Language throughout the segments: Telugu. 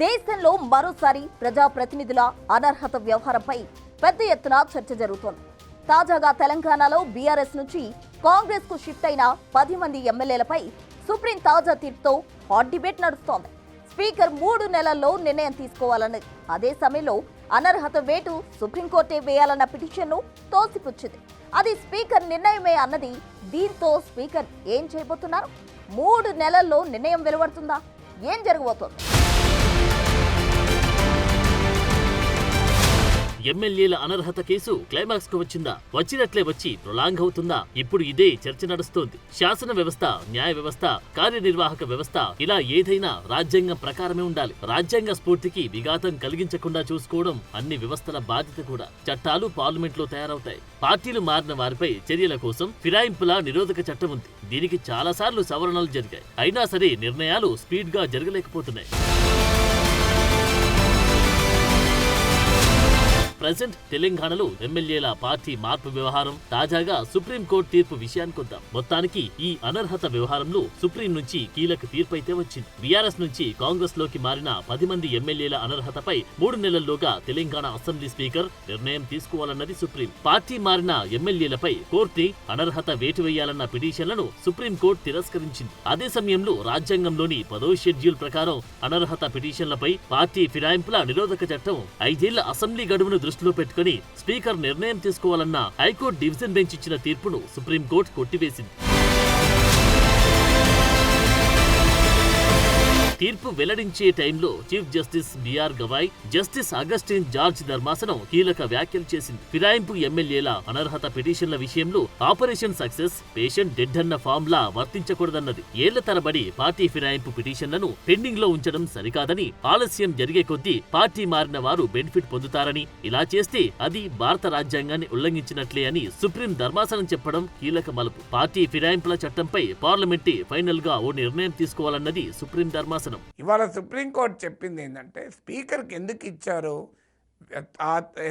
దేశంలో మరోసారి ప్రజాప్రతినిధుల అనర్హత వ్యవహారంపై పెద్ద ఎత్తున చర్చ జరుగుతోంది. తాజాగా తెలంగాణలో బీఆర్ఎస్ నుంచి కాంగ్రెస్ కు షిఫ్ట్ అయిన 10 మంది ఎమ్మెల్యేలపై సుప్రీం తాజా తీర్పుతో హాట్ డిబేట్ నడుస్తోంది. స్పీకర్ 3 నెలల్లో నిర్ణయం తీసుకోవాలన్నది. అదే సమయంలో అనర్హత వేటు సుప్రీంకోర్టే వేయాలన్న పిటిషన్ను తోసిపుచ్చింది. అది స్పీకర్ నిర్ణయమే అన్నది. దీంతో స్పీకర్ ఏం చేయబోతున్నారు? 3 నెలల్లో నిర్ణయం వెలువడుతుందా? ఏం జరగబోతోంది? ఎమ్మెల్యేల అనర్హత కేసు క్లైమాక్స్ కు వచ్చిందా? వచ్చినట్లే వచ్చి ప్రొలాంగ్ అవుతుందా? ఇప్పుడు ఇదే చర్చ నడుస్తోంది. శాసన వ్యవస్థ, న్యాయ వ్యవస్థ, కార్యనిర్వాహక వ్యవస్థ ఇలా ఏదైనా రాజ్యాంగం ప్రకారమే ఉండాలి. రాజ్యాంగ స్ఫూర్తికి విఘాతం కలిగించకుండా చూసుకోవడం అన్ని వ్యవస్థల బాధ్యత కూడా. చట్టాలు పార్లమెంట్లో తయారవుతాయి. పార్టీలు మారిన వారిపై చర్యల కోసం ఫిరాయింపుల నిరోధక చట్టం ఉంది. దీనికి చాలాసార్లు సవరణలు జరిగాయి. అయినా సరే నిర్ణయాలు స్పీడ్ గా జరగలేకపోతున్నాయి. ప్రెసెంట్ తెలంగాణలో ఎమ్మెల్యేల పార్టీ మార్పు వ్యవహారం, తాజాగా సుప్రీంకోర్టు తీర్పు విషయానికొద్దాం. మొత్తానికి ఈ అనర్హత వ్యవహారంలో సుప్రీం నుంచి కీలక తీర్పు అయితే వచ్చింది. బీఆర్ఎస్ నుంచి కాంగ్రెస్ లోకి మారిన 10 మంది ఎమ్మెల్యేల అనర్హతపై 3 నెలల్లోగా తెలంగాణ అసెంబ్లీ స్పీకర్ నిర్ణయం తీసుకోవాలన్నది సుప్రీం. పార్టీ మారిన ఎమ్మెల్యేలపై కోర్టు అనర్హత వేటు వేయాలన్న పిటిషన్లను సుప్రీంకోర్టు తిరస్కరించింది. అదే సమయంలో రాజ్యాంగంలోని 10వ షెడ్యూల్ ప్రకారం అనర్హత పిటిషన్లపై పార్టీ ఫిరాయింపుల నిరోధక చట్టం 5 ఏళ్ల అసెంబ్లీ గడువును దృష్టిలో పెట్టుకుని స్పీకర్ నిర్ణయం తీసుకోవాలన్న హైకోర్టు డివిజన్ బెంచ్ ఇచ్చిన తీర్పును సుప్రీంకోర్టు కొట్టివేసింది. తీర్పు వెల్లడించే టైంలో chief justice BR Gavai, justice Augustine George ధర్మాసనం కీలక వ్యాఖ్యలు చేసింది. ఫిరాయింపు ఎమ్మెల్యేల అనర్హత పిటిషన్ల విషయంలో ఆపరేషన్ సక్సెస్, పేషెంట్ డెడ్ అన్న ఫామ్ లా వర్తించకూడదన్నది. ఏళ్ల తరబడి పార్టీ ఫిరాయింపు పిటిషన్లను పెండింగ్ లో ఉంచడం సరికాదని, ఆలస్యం జరిగే కొద్దీ పార్టీ మారిన వారు బెనిఫిట్ పొందుతారని, ఇలా చేస్తే అది భారత రాజ్యాంగాన్ని ఉల్లంఘించినట్లే అని సుప్రీం ధర్మాసనం చెప్పడం కీలక మలుపు. పార్టీ ఫిరాయింపుల చట్టంపై పార్లమెంటే ఫైనల్ గా ఓ నిర్ణయం తీసుకోవాలన్నది సుప్రీం ధర్మాసనం. ఇవాళ సుప్రీంకోర్టు చెప్పింది ఏంటంటే, స్పీకర్కి ఎందుకు ఇచ్చారు,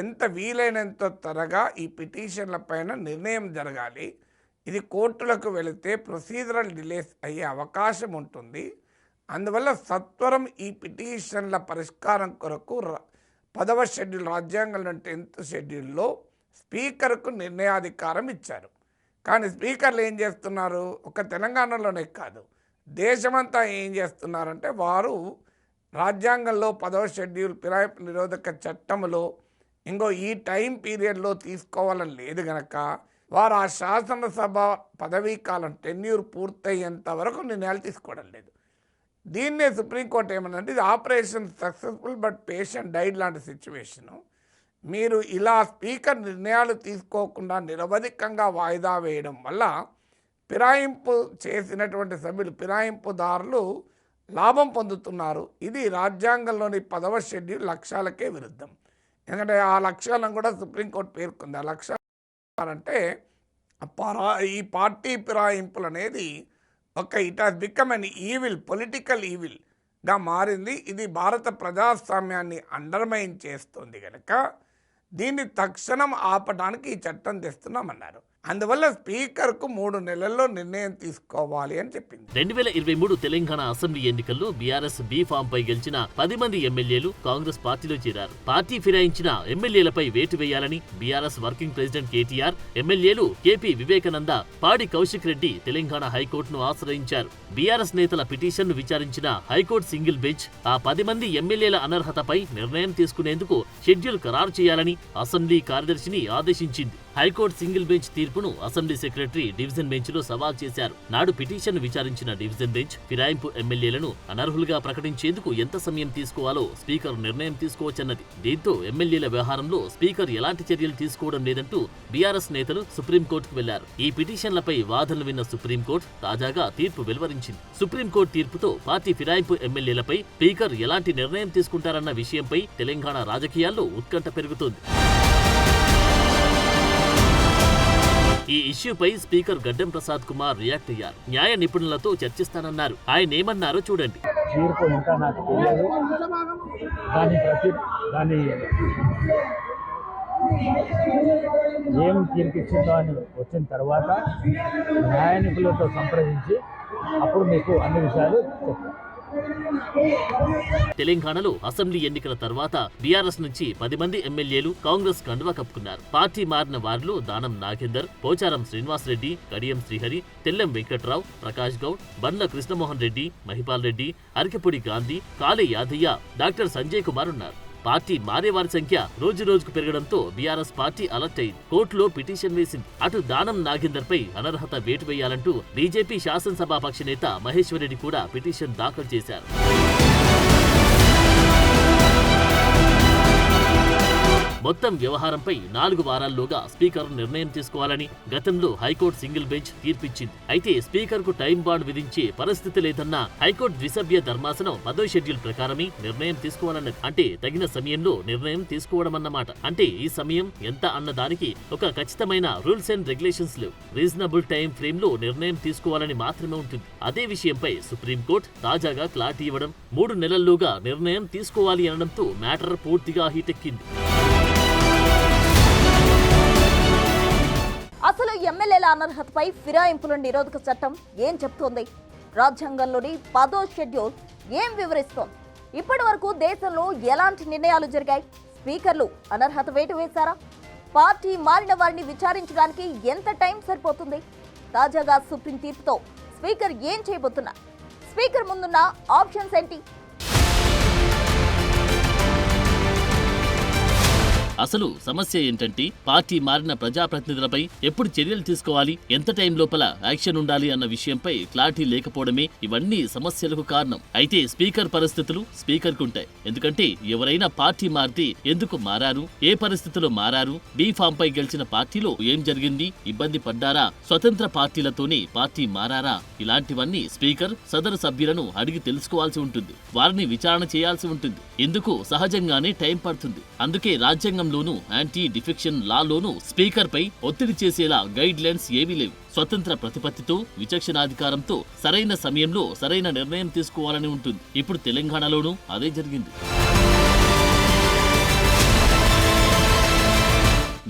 ఎంత వీలైనంత త్వరగా ఈ పిటిషన్ల పైన నిర్ణయం జరగాలి. ఇది కోర్టులకు వెళితే ప్రొసీజరల్ డిలేస్ అయ్యే అవకాశం ఉంటుంది. అందువల్ల సత్వరం ఈ పిటిషన్ల పరిష్కారం కొరకు 10వ షెడ్యూల్, రాజ్యాంగంలోని 10th షెడ్యూల్లో స్పీకర్కు నిర్ణయాధికారం ఇచ్చారు. కానీ స్పీకర్లు ఏం చేస్తున్నారు? ఒక తెలంగాణలోనే కాదు, దేశమంతా ఏం చేస్తున్నారంటే, వారు రాజ్యాంగంలో 10వ షెడ్యూల్ ఫిరాయింపు నిరోధక చట్టంలో ఈ టైం పీరియడ్లో తీసుకోవాలని లేదు గనక వారు ఆ శాసనసభ పదవీ కాలం టెన్యూర్ పూర్తయ్యేంత వరకు నిర్ణయాలు తీసుకోవడం లేదు. దీన్నే సుప్రీంకోర్టు ఏమన్నంటే, ఇది operation successful but patient died లాంటి సిచ్యువేషను. మీరు ఇలా స్పీకర్ నిర్ణయాలు తీసుకోకుండా నిరవధికంగా వాయిదా వేయడం వల్ల ఫిరాయింపు చేసినటువంటి సభ్యులు, ఫిరాయింపుదారులు లాభం పొందుతున్నారు. ఇది రాజ్యాంగంలోని 10వ షెడ్యూల్ లక్ష్యాలకే విరుద్ధం. ఎందుకంటే ఆ లక్ష్యాలను కూడా సుప్రీంకోర్టు పేర్కొంది. ఆ లక్ష్యాలు అంటే ఈ పార్టీ ఫిరాయింపులు అనేది it has become an evil, political ఈవిల్గా మారింది. ఇది భారత ప్రజాస్వామ్యాన్ని అండర్మైన్ చేస్తుంది కనుక దీన్ని తక్షణం ఆపడానికి ఈ చట్టం తెస్తున్నామన్నారు. అందువల్ల స్పీకర్కు 3 నెలల్లో నిర్ణయం తీసుకోవాలి అని చెప్పింది. 2023 తెలంగాణ అసెంబ్లీ ఎన్నికల్లో బీఆర్ఎస్ బీ ఫామ్ పై గెలిచిన 10 మంది ఎమ్మెల్యేలు కాంగ్రెస్ పార్టీలో చేరారు. పార్టీ ఫిరాయించిన ఎమ్మెల్యేలపై వేటు వేయాలని బీఆర్ఎస్ వర్కింగ్ ప్రెసిడెంట్ కేటీఆర్, ఎమ్మెల్యేలు కేపీ వివేకానంద, పాడి కౌశిక్ రెడ్డి తెలంగాణ హైకోర్టును ఆశ్రయించారు. బీఆర్ఎస్ నేతల పిటిషన్ను విచారించిన హైకోర్టు సింగిల్ బెంచ్ ఆ 10 మంది ఎమ్మెల్యేల అనర్హతపై నిర్ణయం తీసుకునేందుకు షెడ్యూల్ ఖరారు చేయాలని అసెంబ్లీ కార్యదర్శిని ఆదేశించింది. హైకోర్టు సింగిల్ బెంచ్ తీర్పును అసెంబ్లీ సెక్రటరీ డివిజన్ బెంచ్ లో సవాల్ చేశారు. నాడు పిటిషన్ విచారించిన డివిజన్ బెంచ్ ఫిరాయింపు ఎమ్మెల్యేలను అనర్హులుగా ప్రకటించేందుకు ఎంత సమయం తీసుకోవాలో స్పీకర్ నిర్ణయం తీసుకోవచ్చన్నది. దీంతో ఎమ్మెల్యేల వ్యవహారంలో స్పీకర్ ఎలాంటి చర్యలు తీసుకోవడం లేదంటూ బీఆర్ఎస్ నేతలు సుప్రీంకోర్టుకు వెళ్లారు. ఈ పిటిషన్లపై వాదనలు విన్న సుప్రీంకోర్టు తాజాగా తీర్పు వెలువరించింది. సుప్రీంకోర్టు తీర్పుతో పార్టీ ఫిరాయింపు ఎమ్మెల్యేలపై స్పీకర్ ఎలాంటి నిర్ణయం తీసుకుంటారన్న విషయంపై తెలంగాణ రాజకీయాల్లో ఉత్కంఠ పెరుగుతోంది. ఈ ఇష్యూపై స్పీకర్ గడ్డం ప్రసాద్ కుమార్ రియాక్ట్ అయ్యారు. న్యాయ నిపుణులతో చర్చిస్తానన్నారు. ఆయన ఏమన్నారో చూడండి. తీర్పు ఇంకా నాకు తెలియదు. దాని ఏం తీర్పిచ్చిందో అని వచ్చిన తర్వాత న్యాయ నిపుణులతో సంప్రదించి అప్పుడు మీకు అన్ని విషయాలు చెప్తాను. తెలంగాణలో అసెంబ్లీ ఎన్నికల తర్వాత బీఆర్ఎస్ నుంచి 10 మంది ఎమ్మెల్యేలు కాంగ్రెస్ కండువా కప్పుకున్నారు. పార్టీ మారిన వారిలో దానం నాగేందర్, పోచారం శ్రీనివాసరెడ్డి, కడియం శ్రీహరి, తెల్లం వెంకట్రావు, ప్రకాష్ గౌడ్, బండ్ల కృష్ణమోహన్ రెడ్డి, మహిపాల్ రెడ్డి, అరికెపూడి గాంధీ, కాళే యాదయ్య, డాక్టర్ సంజయ్ కుమార్ ఉన్నారు. పార్టీ మారేవారి సంఖ్య రోజు రోజుకు పెరగడంతో బీఆర్ఎస్ పార్టీ అలర్ట్ అయింది. కోర్టులో పిటిషన్ వేసింది. అటు దానం నాగేందర్ పై అనర్హత వేటు వేయాలంటూ బీజేపీ శాసనసభాపక్ష నేత మహేశ్వర్ రెడ్డి కూడా పిటిషన్ దాఖలు చేశారు. మొత్తం వ్యవహారంపై 4 వారాల్లోగా స్పీకర్ నిర్ణయం తీసుకోవాలని గతంలో హైకోర్టు సింగిల్ బెంచ్ తీర్పిచ్చింది. అయితే స్పీకర్ కు టైం బాండ్ విధించే పరిస్థితి లేదన్న హైకోర్టు ద్విసభ్య ధర్మాసనం 10వ షెడ్యూల్ ప్రకారమే నిర్ణయం తీసుకోవాలన్నది. అంటే తగిన సమయంలో నిర్ణయం తీసుకోవడం అన్నమాట. అంటే ఈ సమయం ఎంత అన్నదానికి ఒక ఖచ్చితమైన రూల్స్ అండ్ రెగ్యులేషన్స్ లేవు. రీజనబుల్ టైం ఫ్రేమ్ లో నిర్ణయం తీసుకోవాలని మాత్రమే ఉంటుంది. అదే విషయంపై సుప్రీంకోర్టు తాజాగా క్లారిటీ ఇవ్వడం, 3 నెలల్లోగా నిర్ణయం తీసుకోవాలి అనడంతో మ్యాటర్ పూర్తిగా హీటెక్కింది. అసలు ఎమ్మెల్యేల అనర్హతపై ఫిరాయింపుల నిరోధక చట్టం ఏం చెప్తోంది? రాజ్యాంగంలోని 10వ షెడ్యూల్ ఏం వివరిస్తోంది? ఇప్పటి వరకు దేశంలో ఎలాంటి నిర్ణయాలు జరిగాయి? స్పీకర్లు అనర్హత వేటు వేశారా? పార్టీ మారిన వారిని విచారించడానికి ఎంత టైం సరిపోతుంది? తాజాగా సుప్రీం తీర్పుతో స్పీకర్ ఏం చేయబోతున్నారు? స్పీకర్ ముందున్న ఆప్షన్స్ ఏంటి? అసలు సమస్య ఏంటంటే పార్టీ మారిన ప్రజాప్రతినిధులపై ఎప్పుడు చర్యలు తీసుకోవాలి, ఎంత టైం లోపల యాక్షన్ ఉండాలి అన్న విషయంపై క్లారిటీ లేకపోవడమే ఇవన్నీ సమస్యలకు కారణం. అయితే స్పీకర్ పరిస్థితులు స్పీకర్కు ఉంటాయి. ఎందుకంటే ఎవరైనా పార్టీ మారితే ఎందుకు మారారు, ఏ పరిస్థితుల్లో మారారు, బీ ఫామ్ పై గెలిచిన పార్టీలో ఏం జరిగింది, ఇబ్బంది పడ్డారా, స్వతంత్ర పార్టీలతోనే పార్టీ మారారా, ఇలాంటివన్నీ స్పీకర్ సదరు సభ్యులను అడిగి తెలుసుకోవాల్సి ఉంటుంది. వారిని విచారణ చేయాల్సి ఉంటుంది. ఇందుకు సహజంగానే టైం పడుతుంది. అందుకే రాజ్యాంగం యాంటీ డిఫెక్షన్ లాలోనూ స్పీకర్ పై ఒత్తిడి చేసేలా గైడ్ లైన్స్ ఏవీ లేవు. స్వతంత్ర ప్రతిపత్తితో, విచక్షణాధికారంతో సరైన సమయంలో సరైన నిర్ణయం తీసుకోవాలని ఉంటుంది. ఇప్పుడు తెలంగాణలోనూ అదే జరిగింది.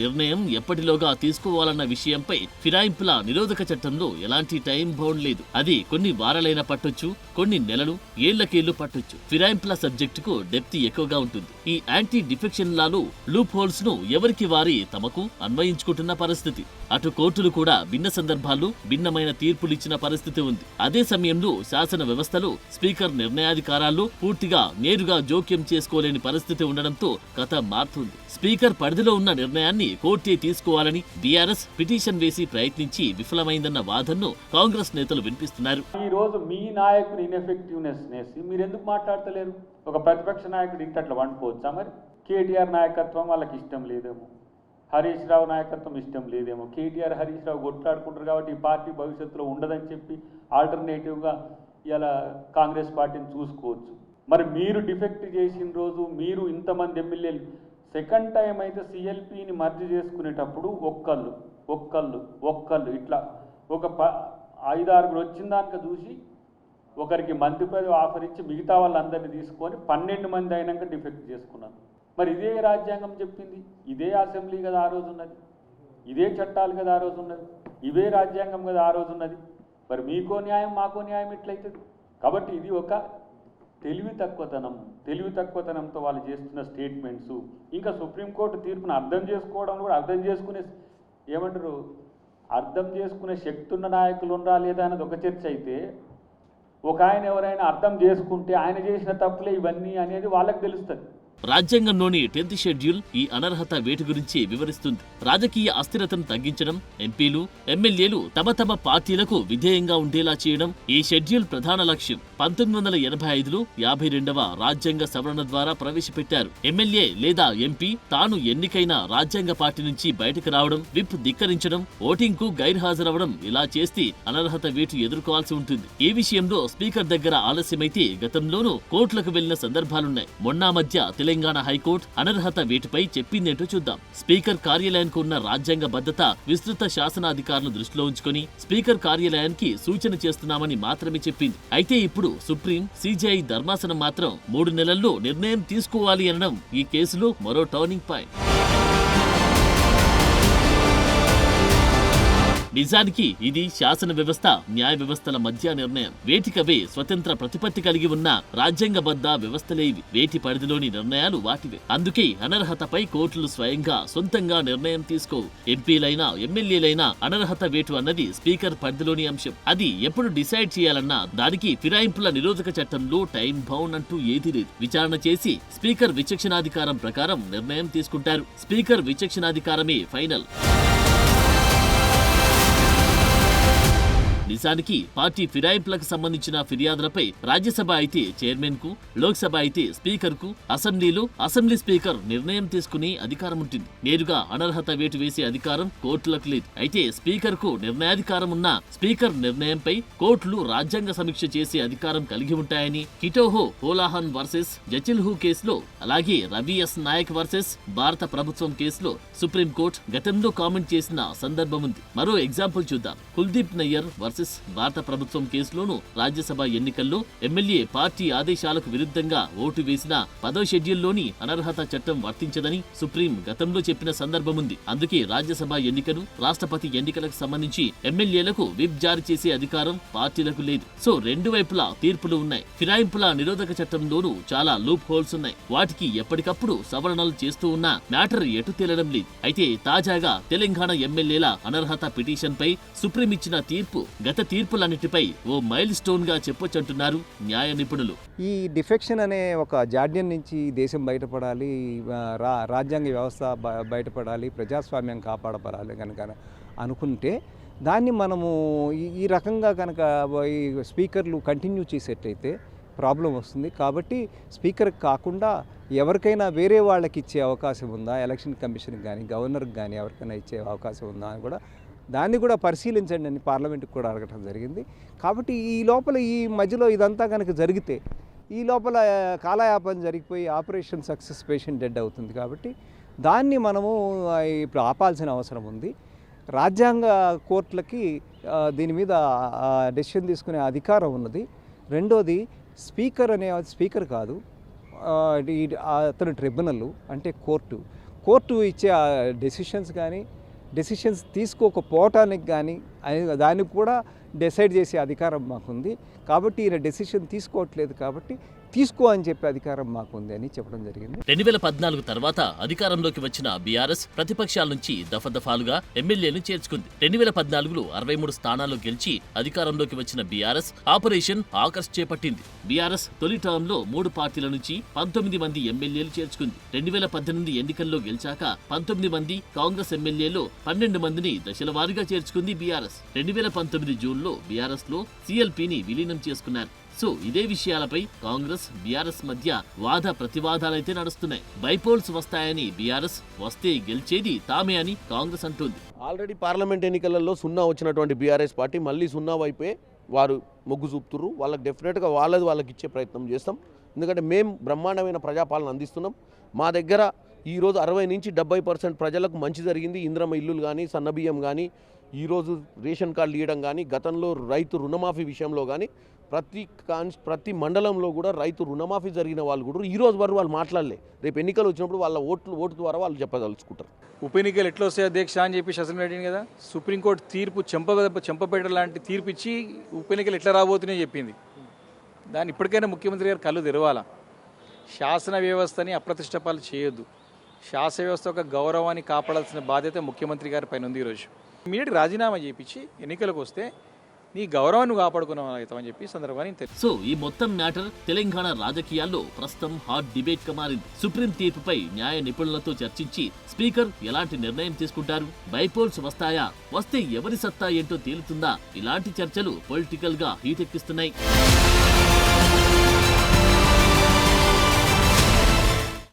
నిర్ణయం ఎప్పటిలోగా తీసుకోవాలన్న విషయంపై ఫిరాయింపుల నిరోధక చట్టంలో ఎలాంటి టైం బౌండ్ లేదు. అది కొన్ని వారాలైనా పట్టొచ్చు, కొన్ని నెలలు, ఏళ్లకేళ్లు పట్టొచ్చు. ఫిరాయింపుల సబ్జెక్టుకు డెప్త్ ఎక్కువగా ఉంటుంది. ఈ యాంటీ డిఫెక్షన్ లాలో లూప్ హోల్స్ ను ఎవరికి వారి తమకు అన్వయించుకుంటున్న పరిస్థితి. అటు కోర్టులు కూడా భిన్న సందర్భాల్లో భిన్నమైన తీర్పులిచ్చిన పరిస్థితి ఉంది. అదే సమయంలో శాసన వ్యవస్థలో స్పీకర్ నిర్ణయాధికారాల్లో పూర్తిగా నేరుగా జోక్యం చేసుకోలేని పరిస్థితి ఉండడంతో కథ మారుతుంది. స్పీకర్ పరిధిలో ఉన్న నిర్ణయాన్ని కోర్టే తీసుకోవాలని బీఆర్ఎస్ పిటిషన్ వేసి ప్రయత్నించి విఫలమైందన్న వాదనను కాంగ్రెస్ నేతలు వినిపిస్తున్నారు. ఈ రోజు మీ నాయకుని ఇన్ఎఫెక్టివ్నెస్ నేసి మీరు ఎందుకు మాట్లాడతలేరు? ఒక ప్రతిపక్ష నాయకుడు ఇంతట్లా వండుకోవచ్చా? మరి కేటీఆర్ నాయకత్వం వాళ్ళకి ఇష్టం లేదేమో, హరీష్ రావు నాయకత్వం ఇష్టం లేదేమో. కేటీఆర్ హరీష్ రావు కొట్లాడుకుంటారు కాబట్టి ఈ పార్టీ భవిష్యత్తులో ఉండదని చెప్పి ఆల్టర్నేటివ్గా ఇలా కాంగ్రెస్ పార్టీని చూసుకోవచ్చు. మరి మీరు డిఫెక్ట్ చేసిన రోజు మీరు ఇంతమంది ఎమ్మెల్యేలు సెకండ్ టైం అయితే సిఎల్పిని మర్జీ చేసుకునేటప్పుడు ఒక్కళ్ళు ఇట్లా ఒక 5-6 వచ్చిన దానిక చూసి ఒకరికి మంత్రి పదవి ఆఫర్ ఇచ్చి మిగతా వాళ్ళందరినీ తీసుకొని 12 మంది అయినాక డిఫెక్ట్ చేసుకున్నారు. మరి ఇదే రాజ్యాంగం చెప్పింది, ఇదే అసెంబ్లీ కదా ఆ రోజు ఉన్నది, ఇదే చట్టాలు కదా ఆ రోజు ఉన్నది, ఇవే రాజ్యాంగం కదా ఆ రోజు ఉన్నది. మరి మీకో న్యాయం మాకో న్యాయం ఎట్లయితుంది? కాబట్టి ఇది ఒక తెలివి తక్కువతనంతో వాళ్ళు చేస్తున్న స్టేట్మెంట్స్. ఇంకా సుప్రీంకోర్టు తీర్పును అర్థం చేసుకోవడం కూడా అర్థం చేసుకునే శక్తి ఉన్న నాయకులు ఉండా లేదా అనేది ఒక చర్చ అయితే, ఒక ఆయన ఎవరైనా అర్థం చేసుకుంటే ఆయన చేసిన తప్పులే ఇవన్నీ అనేది వాళ్ళకి తెలుస్తుంది. రాజ్యాంగంలోని 10th షెడ్యూల్ ఈ అనర్హత వేటు గురించి వివరిస్తుంది. రాజకీయ అస్థిరతను తగ్గించడం, ఎంపీలు, ఎమ్మెల్యేలు తమ పార్టీలకు విధేయంగా ఉండేలా చేయడం ఈ షెడ్యూల్ ప్రధాన లక్ష్యం. 1985లో 52వ రాజ్యాంగ సవరణ ద్వారా ప్రవేశపెట్టారు. ఎమ్మెల్యే లేదా ఎంపీ తాను ఎన్నికైన రాజ్యాంగ పార్టీ నుంచి బయటకు రావడం, విప్ ధిక్కరించడం, ఓటింగ్ కు గైర్హాజరవడం ఇలా చేస్తే అనర్హత వేటు ఎదుర్కోవాల్సి ఉంటుంది. ఈ విషయంలో స్పీకర్ దగ్గర ఆలస్యమైతే గతంలోనూ కోర్టులకు వెళ్లిన సందర్భాలున్నాయి. మొన్న మధ్య తెలంగాణ హైకోర్టు అనర్హత వేటుపై చెప్పిందేంటో చూద్దాం. స్పీకర్ కార్యాలయానికి ఉన్న రాజ్యాంగ భద్రత, విస్తృత శాసనాధికారులను దృష్టిలో ఉంచుకొని స్పీకర్ కార్యాలయానికి సూచన చేస్తున్నామని మాత్రమే చెప్పింది. అయితే ఇప్పుడు సుప్రీం, సిజేఐ ధర్మాసనం మాత్రం 3 నెలల్లో నిర్ణయం తీసుకోవాలి అనడం ఈ కేసులో మరో టర్నింగ్ పాయింట్. నిజానికి ఇది శాసన వ్యవస్థ న్యాయ వ్యవస్థల మధ్య నిర్ణయం. వేటికవే స్వతంత్ర ప్రతిపత్తి కలిగి ఉన్న రాజ్యాంగబద్ధ వ్యవస్థలేవి. వేటి పరిధిలోని నిర్ణయాలు వాటివే. అందుకే అనర్హతపై కోర్టులు స్వయంగా సొంతంగా నిర్ణయం తీసుకో. ఎంపీలైనా ఎమ్మెల్యేలైనా అనర్హత వేటు అన్నది స్పీకర్ పరిధిలోని అంశం. అది ఎప్పుడు డిసైడ్ చేయాలన్నా దానికి ఫిరాయింపుల నిరోధక చట్టంలో టైం బౌండ్ అంటూ ఏదీ లేదు. విచారణ చేసి స్పీకర్ విచక్షణాధికారం ప్రకారం నిర్ణయం తీసుకుంటారు. స్పీకర్ విచక్షణాధికారమే ఫైనల్. నిజానికి పార్టీ ఫిరాయింపులకు సంబంధించిన ఫిర్యాదులపై రాజ్యసభ అయితే చైర్మన్ కు, లోక్సభ అయితే స్పీకర్ కు, అసెంబ్లీలో అసెంబ్లీ స్పీకర్ నిర్ణయం తీసుకునే అధికారం ఉంటుంది. నేరుగా అనర్హత వేటు వేసే అధికారం కోర్టులకు లేదు. అయితే స్పీకర్ కు నిర్ణయాధికారం ఉన్న స్పీకర్ నిర్ణయంపై కోర్టులు రాజ్యాంగ సమీక్ష చేసే అధికారం కలిగి ఉంటాయని కిటోహో హోలాహన్ వర్సెస్ జచిల్హు కేసులో, అలాగే రవి ఎస్ నాయక్ వర్సెస్ భారత ప్రభుత్వం కేసులో సుప్రీంకోర్టు గతంలో కామెంట్ చేసిన సందర్భం ఉంది. మరో ఎగ్జాంపుల్ చూద్దాం. కుల్దీప్ నయ్యర్ వర్సెస్ భారత ప్రభుత్వం కేసులోనూ రాజ్యసభ ఎన్నికల్లో ఎమ్మెల్యే పార్టీ ఆదేశాలకు విరుద్ధంగా ఓటు వేసిన 10వ షెడ్యూల్లోని అనర్హత చట్టం వర్తించదని సుప్రీం గతంలో చెప్పిన సందర్భం ఉంది. అందుకే రాజ్యసభ ఎన్నికలు, రాష్ట్రపతి ఎన్నికలకు సంబంధించి ఎమ్మెల్యేలకు విప్ జారీ చేసే అధికారం పార్టీలకు లేదు. సో రెండు వైపులా తీర్పులు ఉన్నాయి. ఫిరాయింపుల నిరోధక చట్టంలోనూ చాలా లూప్ హోల్స్ ఉన్నాయి. వాటికి ఎప్పటికప్పుడు సవరణలు చేస్తూ ఉన్న మ్యాటర్ ఎటు తేలడం లేదు. అయితే తాజాగా తెలంగాణ ఎమ్మెల్యేల అనర్హత పిటిషన్ పై సుప్రీం ఇచ్చిన తీర్పు గత తీర్పులన్నిటిపై ఓ మైల్ స్టోన్ గా చెప్పొచ్చంటున్నారు న్యాయ నిపుణులు. ఈ డిఫెక్షన్ అనే ఒక జాడ్యం నుంచి దేశం బయటపడాలి, రాజ్యాంగ వ్యవస్థ బయటపడాలి, ప్రజాస్వామ్యం కాపాడపడాలి కనుక అనుకుంటే దాన్ని మనము ఈ రకంగా కనుక ఈ స్పీకర్లు కంటిన్యూ చేసేటైతే ప్రాబ్లం వస్తుంది. కాబట్టి స్పీకర్ కాకుండా ఎవరికైనా వేరే వాళ్ళకి ఇచ్చే అవకాశం ఉందా, ఎలక్షన్ కమిషన్కి కానీ గవర్నర్కి కానీ ఎవరికైనా ఇచ్చే అవకాశం ఉందా అని కూడా దాన్ని కూడా పరిశీలించండి అని పార్లమెంట్కి కూడా అడగటం జరిగింది. కాబట్టి ఈ లోపల ఈ మధ్యలో ఇదంతా కనుక జరిగితే ఈ లోపల కాలయాపన జరిగిపోయి ఆపరేషన్ సక్సెస్ పేషెంట్ డెడ్ అవుతుంది. కాబట్టి దాన్ని మనము ఇప్పుడు ఆపాల్సిన అవసరం ఉంది. రాజ్యాంగ కోర్టులకి దీని మీద డెసిషన్ తీసుకునే అధికారం ఉన్నది. రెండోది స్పీకర్ అనే స్పీకర్ కాదు, అతను ట్రిబ్యునల్ అంటే కోర్టు ఇచ్చే డెసిషన్స్ కానీ డెసిషన్స్ తీసుకోకపోవటానికి కానీ దానికి కూడా డిసైడ్ చేసే అధికారం మాకుంది. కాబట్టి ఈయన డెసిషన్ తీసుకోవట్లేదు కాబట్టి తీసుకో అని చెప్పే అధికారం మాకుంది అని చెప్పడం జరిగింది. 2014 తర్వాత అధికారంలోకి వచ్చిన బీఆర్ఎస్ ప్రతిపక్షాల నుంచి దఫదఫాలుగా ఎమ్మెల్యేలను చేర్చుకుంది. 2014లో 63 స్థానాల్లో గెలిచి అధికారంలోకి వచ్చిన బీఆర్ఎస్ ఆపరేషన్ ఆకర్ష్ చేపట్టింది. బీఆర్ఎస్ తొలి టర్మ్లో 3 పార్టీల నుంచి 19 మంది ఎమ్మెల్యేలు చేర్చుకుంది. 2018 ఎన్నికల్లో గెలిచాక 19 మంది కాంగ్రెస్ ఎమ్మెల్యేలు 12 మందిని దశల వారీగా చేర్చుకుంది బీఆర్ఎస్. 2019 జూన్లో బీఆర్ఎస్ లో సీఎల్పీని విలీనం చేసుకున్నారు. సో ఇదే విషయాలపై కాంగ్రెస్ బీఆర్ఎస్ మధ్య వాద ప్రతివాదాలైతే నడుస్తున్నాయి. బైపోల్స్ వస్తాయని బీఆర్ఎస్, వస్తే గెలిచేది తామే అని కాంగ్రెస్ అంటోంది. ఆల్రెడీ పార్లమెంట్ ఎన్నికలలో 0 వచ్చినటువంటి బీఆర్ఎస్ పార్టీ మళ్ళీ 0 వైపే వారు మొగ్గు చూపుతున్నారు. వాళ్ళకి డెఫినెట్గా వాళ్ళకి ఇచ్చే ప్రయత్నం చేస్తాం. ఎందుకంటే మేము బ్రహ్మాండమైన ప్రజాపాలన అందిస్తున్నాం. మా దగ్గర ఈరోజు 60 నుంచి 70% ప్రజలకు మంచి జరిగింది. ఇంద్రమ్మ ఇల్లులు కానీ, సన్నబియ్యం కానీ, ఈరోజు రేషన్ కార్డులు ఇవ్వడం కానీ, గతంలో రైతు రుణమాఫీ విషయంలో కానీ ప్రతి మండలంలో కూడా రైతు రుణమాఫీ జరిగిన వాళ్ళు కూడా ఈరోజు వరకు వాళ్ళు మాట్లాడలే. రేపు ఎన్నికలు వచ్చినప్పుడు వాళ్ళ ఓటు ద్వారా వాళ్ళు చెప్పదలుచుకుంటారు. ఉప ఎన్నికలు ఎట్లా వస్తాయి అధ్యక్ష అని చెప్పి అసెంబ్లీ అడిగింది కదా. సుప్రీంకోర్టు తీర్పు చెంపపెట్ట లాంటి తీర్పు ఇచ్చి ఉప ఎన్నికలు ఎట్లా రాబోతున్నాయో చెప్పింది. దాన్ని ఇప్పటికైనా ముఖ్యమంత్రి గారు కళ్ళు తెరవాలా. శాసన వ్యవస్థని అప్రతిష్టపాలు చేయొద్దు. శాసన వ్యవస్థ యొక్క గౌరవాన్ని కాపాడాల్సిన బాధ్యత ముఖ్యమంత్రి గారి పైన ఉంది. ఈరోజు ఇమీడియట్ రాజీనామా చేయించి ఎన్నికలకు వస్తే నీ గౌరవాన్ని కాపాడుకున్నామని చెప్పి సందర్భాన్ని. సో ఈ మొత్తం మ్యాటర్ తెలంగాణ రాజకీయాల్లో ప్రస్తుతం హాట్ డిబేట్ గా మారింది. సుప్రీం తీర్పుపై న్యాయ నిపుణులతో చర్చించి స్పీకర్ ఎలాంటి నిర్ణయం తీసుకుంటారు, బైపోల్స్ వస్తాయా, వస్తే ఎవరి సత్తా ఏంటో తేలుతుందా, ఇలాంటి చర్చలు పొలిటికల్ గా హీట్ ఎక్కిస్తున్నాయి.